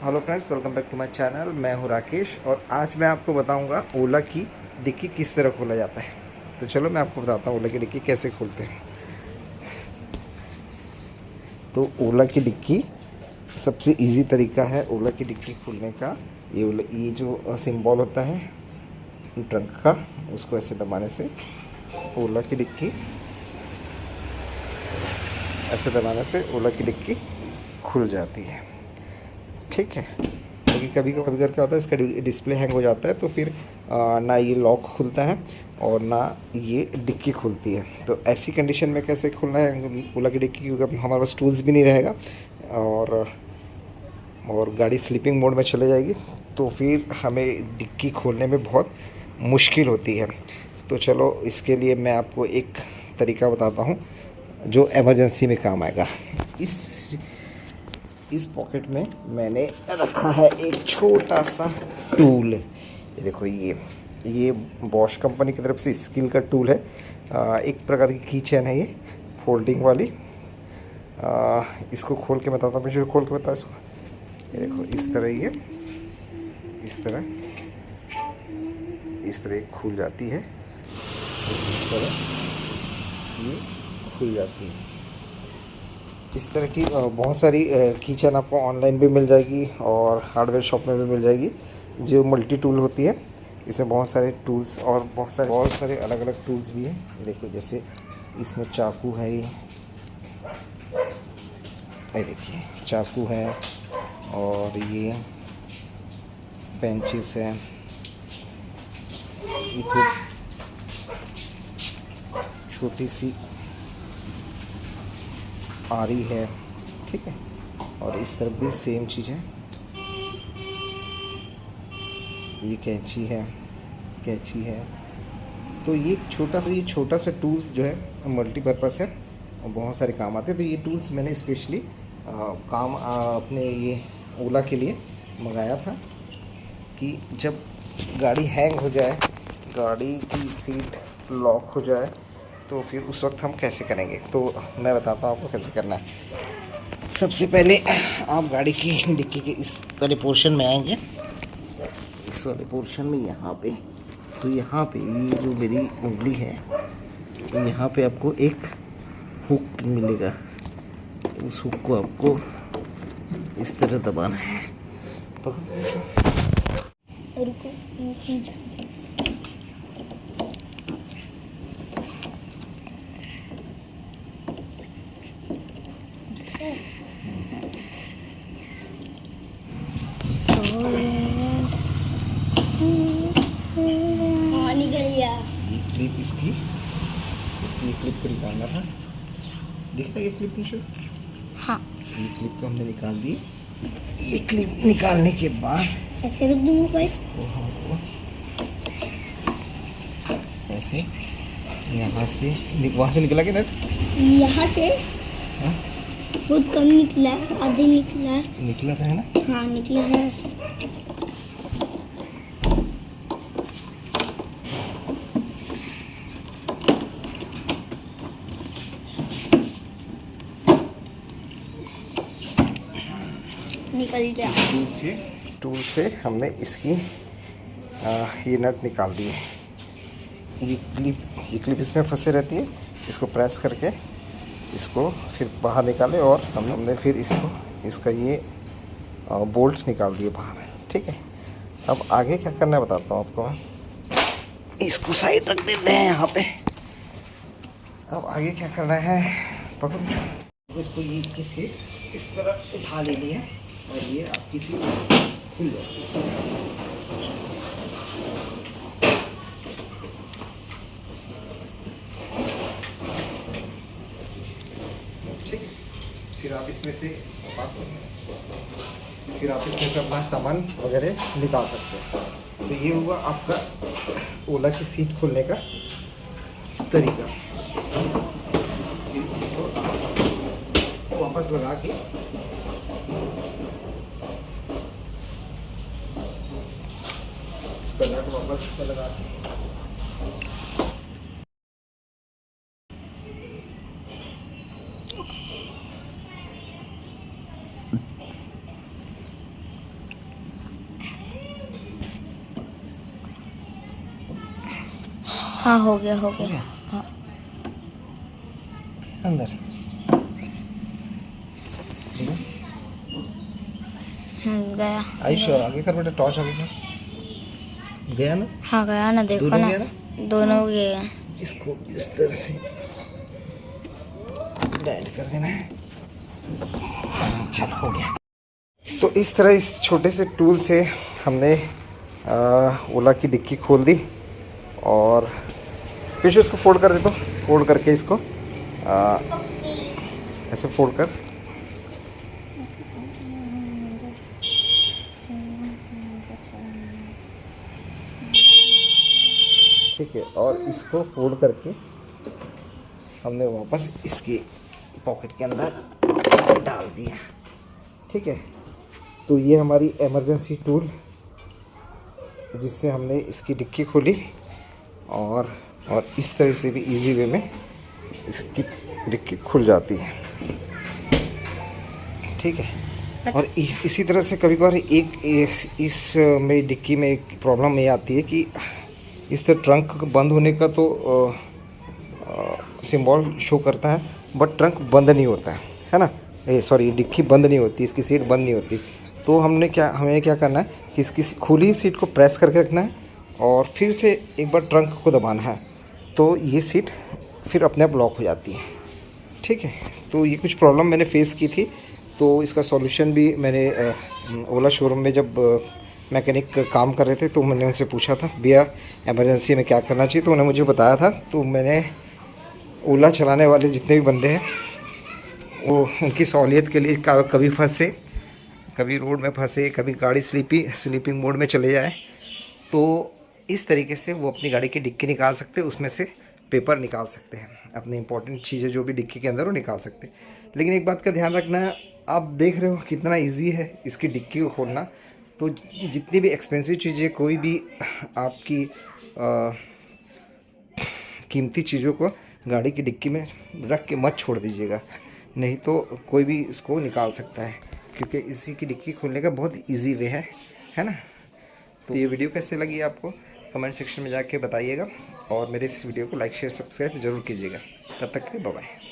Hello friends, welcome back to my channel. मैं हूं राकेश और आज मैं आपको बताऊंगा ओला की डिक्की किस तरह खोला जाता है। तो चलो मैं आपको बताता हूँ ओला की डिक्की कैसे खोलते हैं। तो ओला की डिक्की सबसे इजी तरीका है ओला की डिक्की खोलने का। ये जो सिंबल होता है ट्रंक का, उसको ऐसे दबाने से ओला की डिक्की ऐसे दबाने से ओला की डिक्की खुल जाती है। ठीक है, क्योंकि कभी कभी क्या होता है, इसका डिस्प्ले हैंग हो जाता है तो फिर ना ये लॉक खुलता है और ना ये डिक्की खुलती है। तो ऐसी कंडीशन में कैसे खोलना है ओला की डिक्की, क्योंकि हमारे पास टूल्स भी नहीं रहेगा और गाड़ी स्लीपिंग मोड में चले जाएगी तो फिर हमें डिक्की खोलने में बहुत मुश्किल होती है। तो चलो इसके लिए मैं आपको एक तरीका बताता हूँ जो इमरजेंसी में काम आएगा। इस पॉकेट में मैंने रखा है एक छोटा सा टूल। ये देखो, ये बॉश कंपनी की तरफ से स्किल का टूल है। एक प्रकार की की चैन है ये फोल्डिंग वाली। इसको खोल के बताता हूँ, मुझे खोल के बताओ इसको। ये देखो, इस तरह ये खुल जाती है। इस तरह ये खुल जाती है। इस तरह की बहुत सारी कीचेन आपको ऑनलाइन भी मिल जाएगी और हार्डवेयर शॉप में भी मिल जाएगी, जो मल्टी टूल होती है। इसमें बहुत सारे टूल्स और बहुत सारे अलग अलग टूल्स भी हैं। ये देखो, जैसे इसमें चाकू है, ये देखिए चाकू है और ये पेंचिस है, ये छोटी सी आरी है। ठीक है, और इस तरफ भी सेम चीज़ है। ये कैंची है। तो ये छोटा सा टूल जो है मल्टीपर्पज़ है और बहुत सारे काम आते हैं। तो ये टूल्स मैंने स्पेशली अपने ये ओला के लिए मंगाया था कि जब गाड़ी हैंग हो जाए, गाड़ी की सीट लॉक हो जाए तो फिर उस वक्त हम कैसे करेंगे। तो मैं बताता हूँ आपको कैसे करना है। सबसे पहले आप गाड़ी की डिक्की के इस वाले पोर्शन में आएंगे, इस वाले पोर्शन में यहाँ पे। तो यहाँ पे ये जो मेरी उंगली है, यहाँ पे आपको एक हुक मिलेगा। उस हुक को आपको इस तरह दबाना है। ये क्लिप इसकी क्लिप को निकालना था। दिख रहा है ये क्लिप निशु? हाँ, ये क्लिप को हमने निकाल दी। ये क्लिप निकालने के बाद ऐसे रख दूँगा भाई। इसको हमको ऐसे यहाँ से वहाँ से निकला कि नट? यहाँ से हाँ? बहुत कम निकला है, आधे निकला है। निकला था, है ना? हाँ, निकला है। निकल गया। टूल से हमने इसकी ये नट निकाल दी है। ये क्लिप इसमें फंसे रहती है। इसको प्रेस करके इसको फिर बाहर निकाले और हमने फिर इसका ये बोल्ट निकाल दिए बाहर। ठीक है, अब आगे क्या करना है बताता हूँ आपको। इसको साइड रख देते हैं यहाँ पे। अब आगे क्या करना है, पकड़ो इसको। ये इसकी सीट इस तरह उठा लेनी है और ये आपकी सीट खुल जाएगी। ठीक, फिर आप इसमें से अपना सामान वगैरह निकाल सकते हैं। तो ये हुआ आपका ओला की सीट खोलने का तरीका। फिर इसको वापस लगा के इसका नट वापस इसमें लगा के हाँ हो गया हो गया। हाँ अंदर देखो। गया। आयुष आगे कर बेटा, टॉर्च आगे कर। गया ना? हाँ गया ना, देखो दोनों ना, गया ना? दोनों गए। इसको इस तरह से बैंड कर देना है। चलो हो गया। तो इस तरह इस छोटे से टूल से हमने ओला की डिक्की खोल दी। और फिर उसको फोल्ड कर दे, तो फोल्ड करके इसको ऐसे फोल्ड कर। ठीक है, और इसको फोल्ड करके हमने वापस इसके पॉकेट के अंदर डाल दिया। ठीक है, तो ये हमारी इमरजेंसी टूल जिससे हमने इसकी डिक्की खोली, और इस तरह से भी इजी वे में इसकी डिक्की खुल जाती है। ठीक है, और इसी तरह से कभी कभार इस में डिक्की में एक प्रॉब्लम ये आती है कि इस तरह ट्रंक बंद होने का तो सिंबल शो करता है, बट ट्रंक बंद नहीं होता है ना। सॉरी, डिक्की बंद नहीं होती, इसकी सीट बंद नहीं होती। तो हमें क्या करना है कि इसकी खुली सीट को प्रेस करके रखना है और फिर से एक बार ट्रंक को दबाना है, तो ये सीट फिर अपने आप लॉक हो जाती है। ठीक है, तो ये कुछ प्रॉब्लम मैंने फेस की थी, तो इसका सॉल्यूशन भी मैंने ओला शोरूम में जब मैकेनिक काम कर रहे थे तो मैंने उनसे पूछा था, भैया एमरजेंसी में क्या करना चाहिए, तो उन्होंने मुझे बताया था। तो मैंने ओला चलाने वाले जितने भी बंदे हैं वो उनकी सहूलियत के लिए कभी फंसे, कभी रोड में फंसे, कभी गाड़ी स्लीपिंग मोड में चले जाए, तो इस तरीके से वो अपनी गाड़ी की डिक्की निकाल सकते हैं, उसमें से पेपर निकाल सकते हैं, अपनी इंपॉर्टेंट चीज़ें जो भी डिक्की के अंदर वो निकाल सकते हैं। लेकिन एक बात का ध्यान रखना है, आप देख रहे हो कितना इजी है इसकी डिक्की को खोलना। तो जितनी भी एक्सपेंसिव चीज़ें, कोई भी आपकी कीमती चीज़ों को गाड़ी की डिक्की में रख के मत छोड़ दीजिएगा, नहीं तो कोई भी इसको निकाल सकता है, क्योंकि इसी की डिक्की खोलने का बहुत इजी वे है ना। तो ये वीडियो कैसे लगी आपको कमेंट सेक्शन में जाके बताइएगा, और मेरे इस वीडियो को लाइक शेयर सब्सक्राइब ज़रूर कीजिएगा। तब तक के लिए बाय बाय।